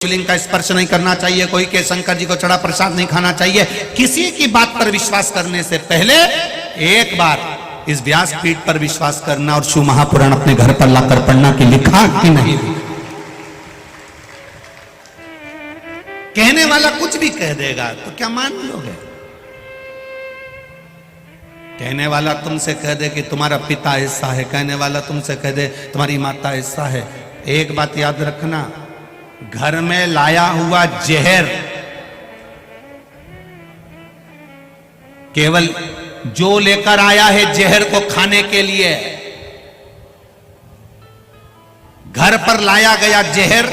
शिवलिंग का स्पर्श नहीं करना चाहिए, कोई के शंकर जी को चढ़ा प्रसाद नहीं खाना चाहिए। किसी की बात पर विश्वास करने से पहले एक बार इस व्यासपीठ पर विश्वास करना और शिव महापुराण अपने घर पर लाकर पढ़ना कि लिखा कि नहीं। कहने वाला कुछ भी कह देगा तो क्या मान लोगे? कहने वाला तुमसे कह दे कि तुम्हारा पिता ऐसा है, कहने वाला तुमसे कह दे तुम्हारी माता ऐसा है। एक बात याद रखना, घर में लाया हुआ जहर केवल जो लेकर आया है जहर को खाने के लिए, घर पर लाया गया जहर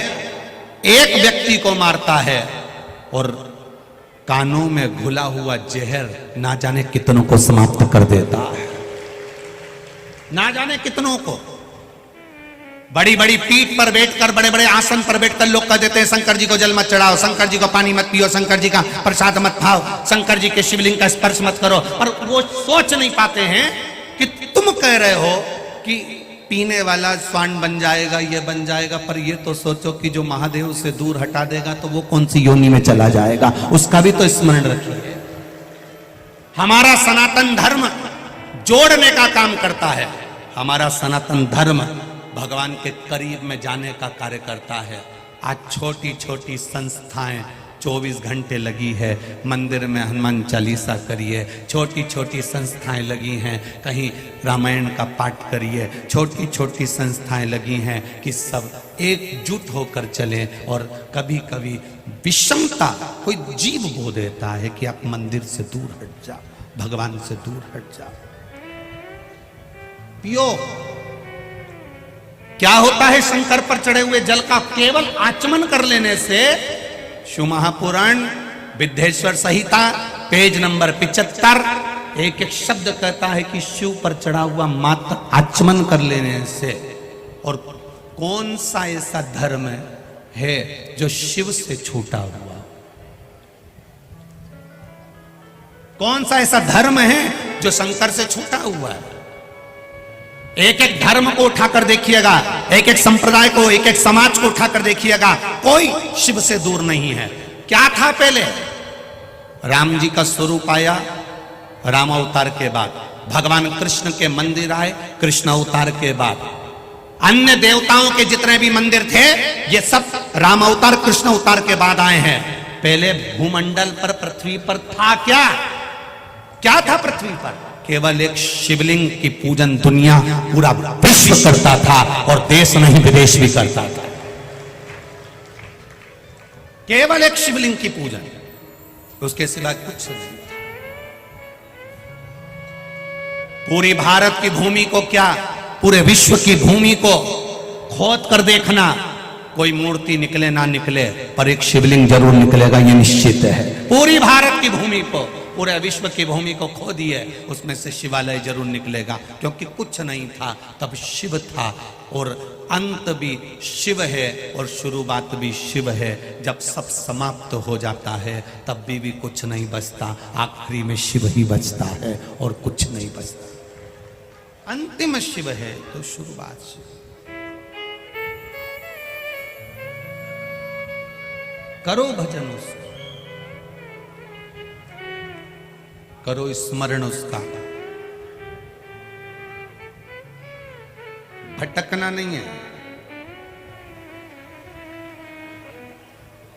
एक व्यक्ति को मारता है और कानों में घुला हुआ जहर ना जाने कितनों को समाप्त कर देता है, ना जाने कितनों को। बड़ी बड़ी पीठ पर बैठकर, बड़े बड़े आसन पर बैठकर लोग कह देते हैं शंकर जी को जल मत चढ़ाओ, शंकर जी को पानी मत पियो, शंकर जी का प्रसाद मत खाओ, शंकर जी के शिवलिंग का स्पर्श मत करो। पर वो सोच नहीं पाते हैं कि तुम कह रहे हो कि पीने वाला स्वान बन जाएगा, ये बन जाएगा, पर ये तो सोचो कि जो महादेव से दूर हटा देगा तो वो कौन सी योनि में चला जाएगा, उसका भी तो स्मरण रखिए। हमारा सनातन धर्म जोड़ने का काम करता है, हमारा सनातन धर्म भगवान के करीब में जाने का कार्य करता है। आज छोटी छोटी संस्थाएं 24 घंटे लगी है, मंदिर में हनुमान चालीसा करिए, छोटी छोटी संस्थाएं लगी हैं, कहीं रामायण का पाठ करिए, छोटी छोटी संस्थाएं लगी हैं कि सब एकजुट होकर चलें। और कभी कभी विषमता कोई जीव बो देता है कि आप मंदिर से दूर हट जाओ, भगवान से दूर हट जाओ। पियो। क्या होता है शंकर पर चढ़े हुए जल का केवल आचमन कर लेने से? शिव महापुराण विद्येश्वर संहिता पेज नंबर 75 एक एक शब्द कहता है कि शिव पर चढ़ा हुआ मात्र आचमन कर लेने से। और कौन सा ऐसा धर्म है जो शिव से छूटा हुआ? कौन सा ऐसा धर्म है जो शंकर से छूटा हुआ है? एक एक धर्म को उठाकर देखिएगा, एक एक संप्रदाय को, एक एक समाज को उठाकर देखिएगा, कोई शिव से दूर नहीं है। क्या था पहले? राम जी का स्वरूप आया राम अवतार के बाद, भगवान कृष्ण के मंदिर आए कृष्ण अवतार के बाद, अन्य देवताओं के जितने भी मंदिर थे ये सब राम अवतार कृष्ण अवतार के बाद आए हैं। पहले भूमंडल पर, पृथ्वी पर था क्या? क्या था पृथ्वी पर? केवल एक शिवलिंग की पूजन दुनिया पूरा विश्व करता था, और देश नहीं विदेश भी करता था। केवल एक शिवलिंग की पूजन, उसके सिवा कुछ नहीं था। पूरी भारत की भूमि को क्या, पूरे विश्व की भूमि को खोद कर देखना, कोई मूर्ति निकले ना निकले पर एक शिवलिंग जरूर निकलेगा, ये निश्चित है। पूरी भारत की भूमि को, पूरे विश्व की भूमि को खोदिए, उसमें से शिवालय जरूर निकलेगा, क्योंकि कुछ नहीं था तब शिव था, और अंत भी शिव है और शुरुआत भी शिव है। जब सब समाप्त हो जाता है तब भी कुछ नहीं बचता, आखिरी में शिव ही बचता है और कुछ नहीं बचता। अंतिम शिव है तो शुरुआत शिव। करो भजन उसका, करो स्मरण उसका, भटकना नहीं है।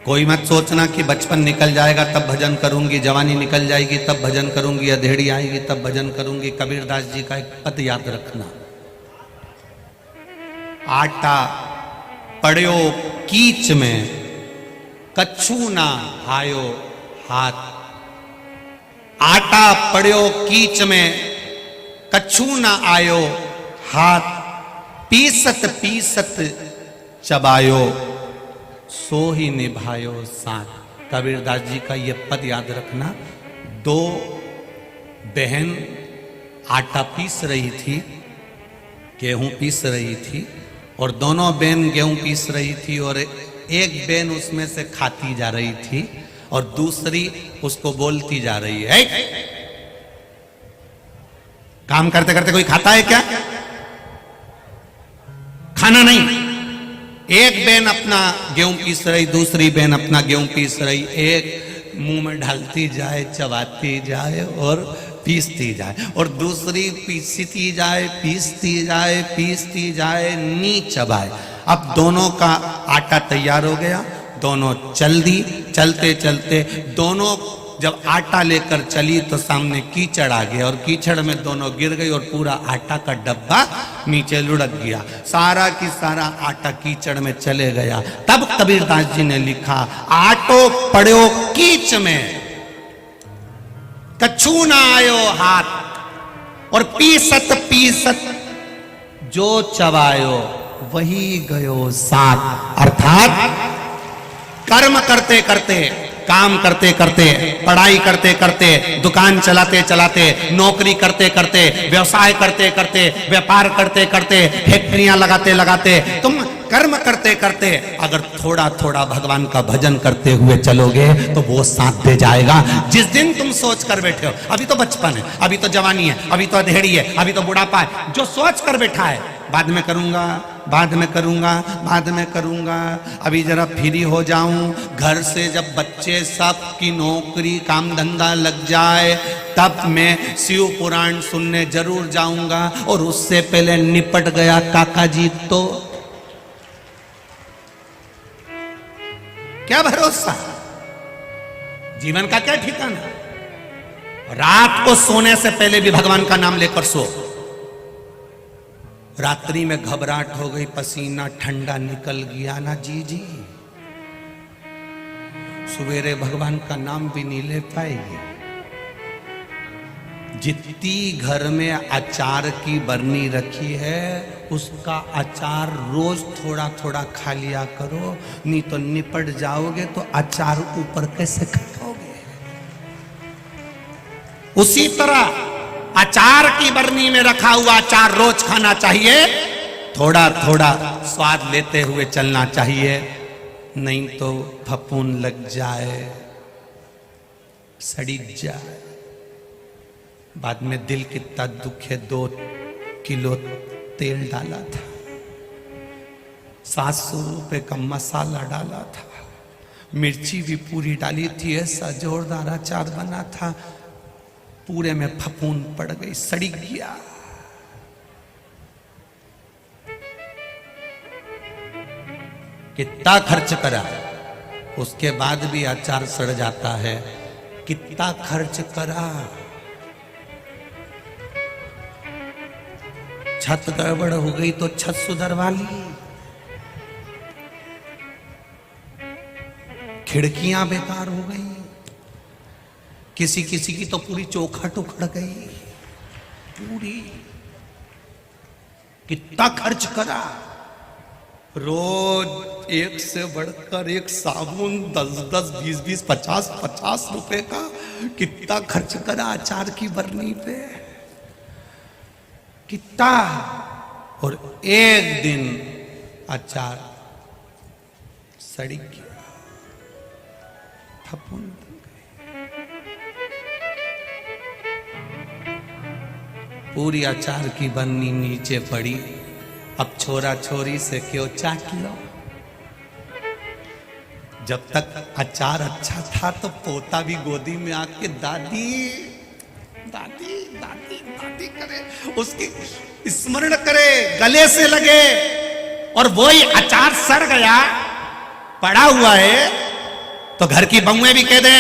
कोई मत सोचना कि बचपन निकल जाएगा तब भजन करूंगी, जवानी निकल जाएगी तब भजन करूंगी, अधेड़ी आएगी तब भजन करूंगी। कबीरदास जी का एक पद याद रखना, आटा पड़ो कीच में कछु ना हायो हाथ। आटा पड़ो कीच में कछु ना आयो हाथ, पीसत पीसत चबायो सो ही निभायो साथ। कबीरदास जी का ये पद याद रखना। दो बहन आटा पीस रही थी, गेहूं पीस रही थी, और दोनों बहन गेहूं पीस रही थी, और एक बहन उसमें से खाती जा रही थी और दूसरी उसको बोलती जा रही है, काम करते करते कोई खाता है क्या? खाना नहीं, एक बहन अपना गेहूं पीस रही, दूसरी बहन अपना गेहूं पीस रही, एक मुंह में ढालती जाए, चबाती जाए और पीसती जाए, और दूसरी पीसती जाए, पीसती जाए, नी चबाए। अब दोनों का आटा तैयार हो गया, दोनों चल दी। चलते चलते दोनों जब आटा लेकर चली तो सामने कीचड़ आ गया, और कीचड़ में दोनों गिर गई और पूरा आटा का डब्बा नीचे लुढ़क गया। सारा की सारा आटा कीचड़ में चले गया। तब कबीरदास जी ने लिखा, आटो पड़ो कीच में, कछु ना आयो हाथ, और पीसत पीसत जो चबायो वही गयो साथ। अर्थात कर्म करते करते, काम करते करते, पढ़ाई करते करते, दुकान चलाते चलाते, नौकरी करते करते, व्यवसाय करते करते, व्यापार करते करते, फैक्ट्रियां लगाते लगाते, तुम कर्म करते करते अगर थोड़ा थोड़ा भगवान का भजन करते हुए चलोगे तो वो साथ दे जाएगा। जिस दिन तुम सोच कर बैठे हो, अभी तो बचपन है, अभी तो जवानी है, अभी तो अधेड़ी है, अभी तो बुढ़ापा है, जो सोच कर बैठा है बाद में करूंगा, बाद में करूंगा, बाद में करूंगा, अभी जरा फ्री हो जाऊं, घर से जब बच्चे सब की नौकरी काम धंधा लग जाए तब मैं शिव पुराण सुनने जरूर जाऊंगा, और उससे पहले निपट गया काका जी तो क्या भरोसा, जीवन का क्या ठिकाना। रात को सोने से पहले भी भगवान का नाम लेकर सो। रात्रि में घबराहट हो गई, पसीना ठंडा निकल गया ना जी, सवेरे भगवान का नाम भी नहीं ले पाएगी। जितनी घर में अचार की बरनी रखी है उसका अचार रोज थोड़ा थोड़ा खा लिया करो, नहीं तो निपट जाओगे तो अचार ऊपर कैसे खाओगे। उसी तरह अचार की बरनी में रखा हुआ अचार रोज खाना चाहिए, थोड़ा थोड़ा स्वाद लेते हुए चलना चाहिए, नहीं तो फफूंद लग जाए, सड़ी जाए, बाद में दिल कितना दुखे। 2 किलो तेल डाला था, 700 रुपए का मसाला डाला था, मिर्ची भी पूरी डाली थी, ऐसा जोरदार अचार बना था, पूरे में फफूंद पड़ गई, सड़ी गया। कितना खर्च करा, उसके बाद भी अचार सड़ जाता है। कितना खर्च करा, छत गड़बड़ हो गई तो छत सुधरवा ली, खिड़कियां बेकार हो गई, किसी किसी की तो पूरी चौखट उखड़ गई पूरी। कितना खर्च करा, रोज एक से बढ़कर एक साबुन 10-10, 20-20, 50-50 रुपए का कितना खर्च करा अचार की बरनी पे, कितना। और एक दिन अचार सड़ी गया, फफूंद बन गई, पूरी अचार की बरनी नीचे पड़ी। अब छोरा छोरी से क्यों चाट लो, जब तक अचार अच्छा था तो पोता भी गोदी में आके दादी दादी दादी दादी करे, उसकी स्मरण करे, गले से लगे, और वही अचार सड़ गया पड़ा हुआ है तो घर की बहुएं भी कह दे,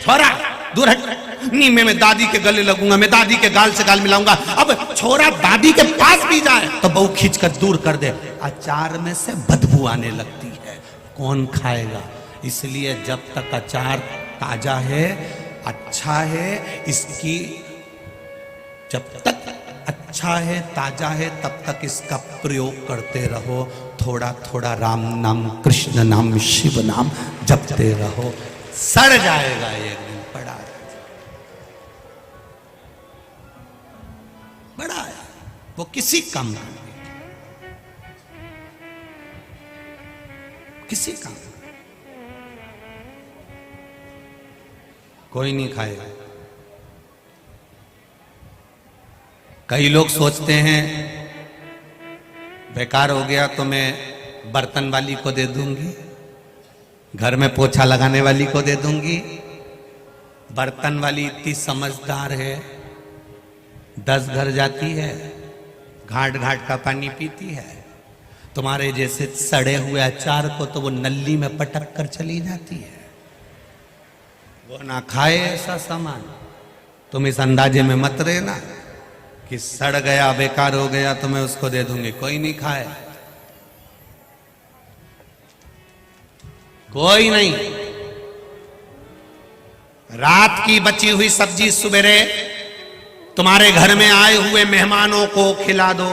छोरा दूर हट, नहीं मैं दादी के गले लगूंगा, मैं दादी के गाल से गाल मिलाऊंगा। अब छोरा दादी के पास भी जाए तो बहू खींचकर दूर कर दे, अचार में से बदबू आने लगती है, कौन खाएगा। इसलिए जब तक अचार ताजा है, अच्छा है, इसकी जब तक अच्छा है, ताजा है, तब तक इसका प्रयोग करते रहो, थोड़ा थोड़ा राम नाम, कृष्ण नाम, शिव नाम जपते रहो, सड़ जाएगा एक दिन, पड़ा बड़ा है वो किसी काम का, किसी काम कोई नहीं खाएगा। कई लोग सोचते हैं बेकार हो गया तो मैं बर्तन वाली को दे दूंगी, घर में पोछा लगाने वाली को दे दूंगी। बर्तन वाली इतनी समझदार है, 10 घर जाती है, घाट घाट का पानी पीती है। तुम्हारे जैसे सड़े हुए अचार को तो वो नली में पटक कर चली जाती है, वो ना खाए ऐसा सामान। तुम इस अंदाजे में मत रहना कि सड़ गया बेकार हो गया तो मैं उसको दे दूंगी, कोई नहीं खाए, कोई नहीं। रात की बची हुई सब्जी सवेरे तुम्हारे घर में आए हुए मेहमानों को खिला दो,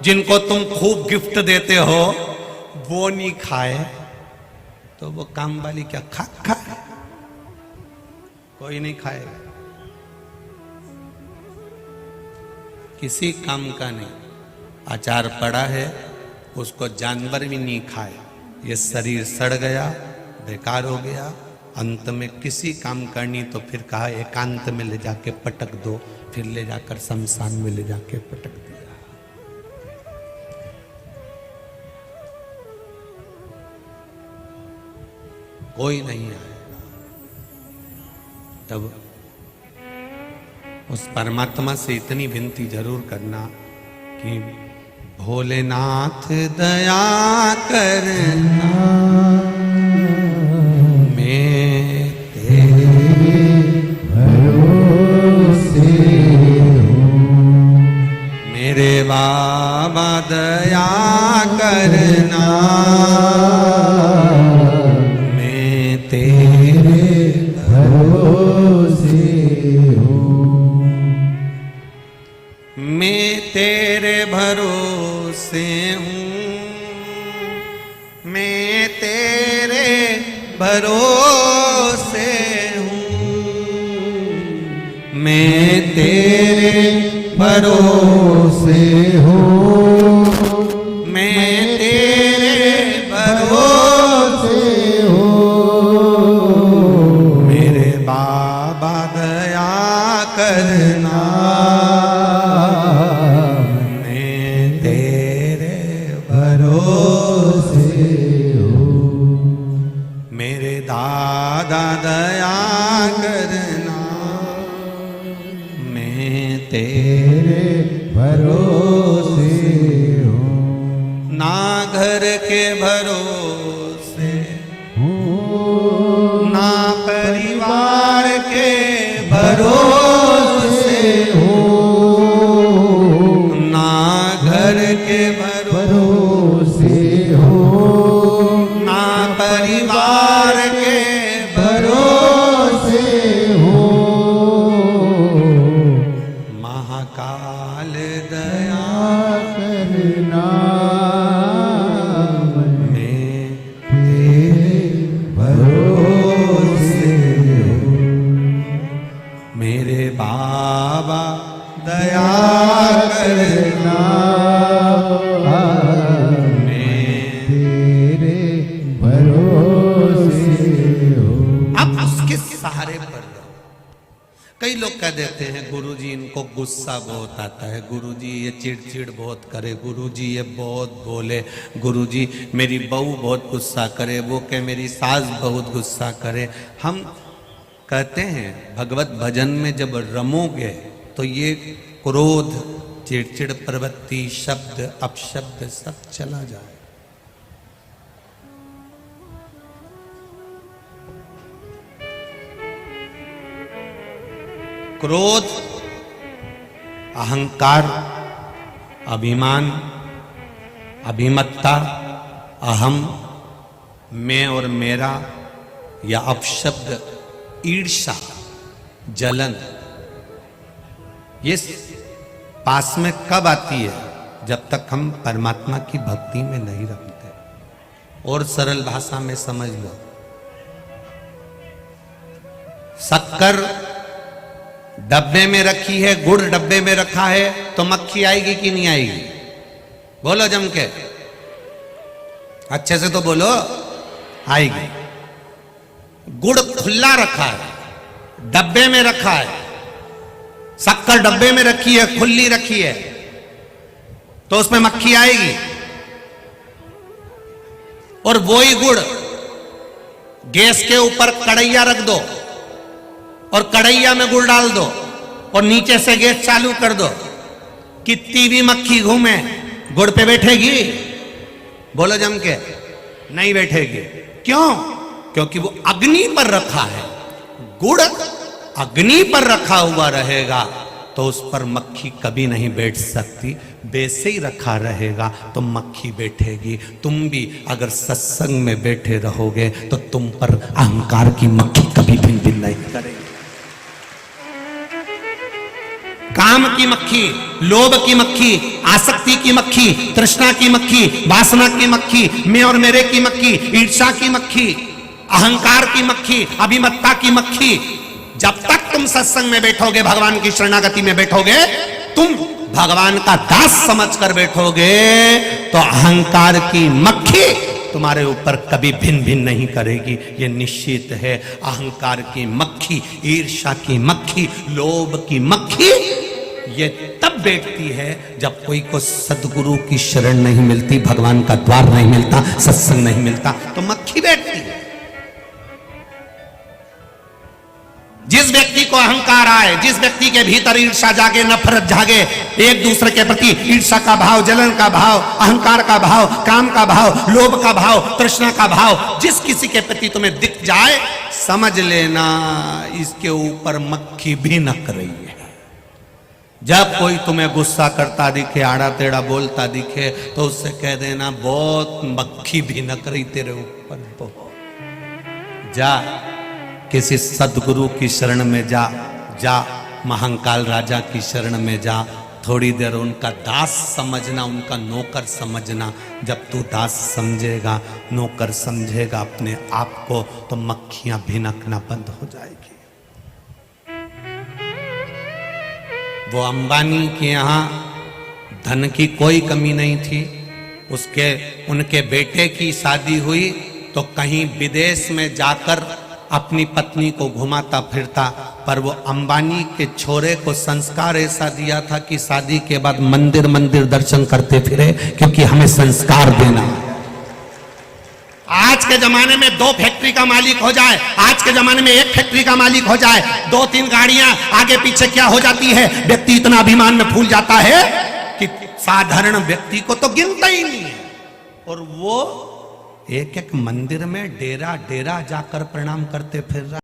जिनको तुम खूब गिफ्ट देते हो, वो नहीं खाए तो वो काम वाली क्या खाए? कोई नहीं खाएगा, किसी काम का नहीं। अचार पड़ा है, उसको जानवर भी नहीं खाए, ये शरीर सड़ गया, बेकार हो गया, अंत में किसी काम करनी तो फिर कहा एकांत में ले जाके पटक दो, फिर ले जाकर शमशान में ले जाके पटक दिया। कोई नहीं आएगा। तब उस परमात्मा से इतनी विनती जरूर करना कि भोलेनाथ दया करना, मैं तेरे भरोसे हूँ। मेरे बाबा दया करना, मैं तेरे भरोसे हूँ। मैं तेरे भरोसे हूँ, मैं तेरे भरोसे हूँ, मैं तेरे भरोसे हूँ, मैं तेरे भरोसे हूँ। मेरे बाबा दया करना, मैं तेरे भरोसे हूँ। मेरे दादा दया करना, मैं तेरे भरोसे हूँ। ना घर के भरोसे हूँ, ना परिवार के भरोसे हूँ, ना घर के भरोसे हूँ, ना परिवार के भरोसे हूँ। महाकाल दया करना, मैं तेरे भरोसे हूँ। मेरे बाबा दया करना, मैं तेरे भरोसे हूँ। अब उसके सहारे पर रहो। कई लोग कह देते हैं गुरुजी इनको गुस्सा बहुत आता है, गुरुजी ये चिड़चिड़ बहुत करे, गुरुजी ये बहुत बोले, गुरुजी मेरी बहू बहुत गुस्सा करे, वो कहे मेरी सास बहुत गुस्सा करे। हम कहते हैं भगवत भजन में जब रमोगे तो ये क्रोध, चिड़चिड़ प्रवृत्ति, शब्द अपशब्द सब चला जाए। क्रोध, अहंकार, अभिमान, अभिमत्ता, अहम, मैं और मेरा, या अपशब्द, ईर्ष्या, जलन, ये पास में कब आती है? जब तक हम परमात्मा की भक्ति में नहीं रखते। और सरल भाषा में समझ लो, शक्कर डब्बे में रखी है, गुड़ डब्बे में रखा है, तो मक्खी आएगी कि नहीं आएगी? बोलो जम के, अच्छे से तो बोलो, आएगी। गुड़ खुला रखा है, डब्बे में रखा है, शक्कर डब्बे में रखी है, खुली रखी है, तो उसमें मक्खी आएगी? और वही गुड़ गैस के ऊपर कढ़ैया रख दो और कढ़ैया में गुड़ डाल दो और नीचे से गैस चालू कर दो, कितनी भी मक्खी घूमे गुड़ पे बैठेगी? बोलो जम के, नहीं बैठेगी। क्यों? क्योंकि वो अग्नि पर रखा है। गुड़ अग्नि पर रखा हुआ रहेगा तो उस पर मक्खी कभी नहीं बैठ सकती, वैसे ही रखा रहेगा तो मक्खी बैठेगी। तुम भी अगर सत्संग में बैठे रहोगे तो तुम पर अहंकार की मक्खी कभी भिन भिन नहीं करेगी। काम की मक्खी, लोभ की मक्खी, आसक्ति की मक्खी, तृष्णा की मक्खी, वासना की मक्खी, मैं और मेरे की मक्खी, ईर्ष्या की मक्खी, अहंकार की मक्खी, अभिमत्ता की मक्खी, जब तक तुम सत्संग में बैठोगे, भगवान की शरणागति में बैठोगे, तुम भगवान का दास समझकर बैठोगे तो अहंकार की मक्खी तुम्हारे ऊपर कभी भिन भिन नहीं करेगी, ये निश्चित है। अहंकार की मक्खी, ईर्ष्या की मक्खी, लोभ की मक्खी ये तब बैठती है जब कोई को सदगुरु की शरण नहीं मिलती, भगवान का द्वार नहीं मिलता, सत्संग नहीं मिलता, तो मक्खी बैठती है। जिस व्यक्ति को अहंकार आए, जिस व्यक्ति के भीतर ईर्ष्या जागे, नफरत जागे, एक दूसरे के प्रति ईर्ष्या का भाव, जलन का भाव, अहंकार का भाव, काम का भाव, लोभ का भाव, तृष्णा का भाव जिस किसी के प्रति तुम्हें दिख जाए, समझ लेना इसके ऊपर मक्खी भी नक रही है। जब कोई तुम्हें गुस्सा करता दिखे, आड़ा टेढ़ा बोलता दिखे, तो उससे कह देना बहुत मक्खी भी नक रही तेरे ऊपर, बहुत। जा किसी सदगुरु की शरण में जा, जा महाकाल राजा की शरण में जा, थोड़ी देर उनका दास समझना, उनका नौकर समझना। जब तू दास समझेगा, नौकर समझेगा अपने आप को, तो मक्खियां भिनकना बंद हो जाएगी। वो अंबानी के यहाँ धन की कोई कमी नहीं थी। उनके बेटे की शादी हुई तो कहीं विदेश में जाकर अपनी पत्नी को घुमाता फिरता, पर वो अंबानी के छोरे को संस्कार ऐसा दिया था कि शादी के बाद मंदिर मंदिर दर्शन करते फिरे, क्योंकि हमें संस्कार देना। आज के जमाने में 2 फैक्ट्री का मालिक हो जाए, आज के जमाने में 1 फैक्ट्री का मालिक हो जाए, 2-3 गाड़ियां आगे पीछे क्या हो जाती है, व्यक्ति इतना अभिमान में फूल जाता है कि साधारण व्यक्ति को तो गिनता ही नहीं है। और वो एक एक मंदिर में डेरा डेरा जाकर प्रणाम करते फिर रहा।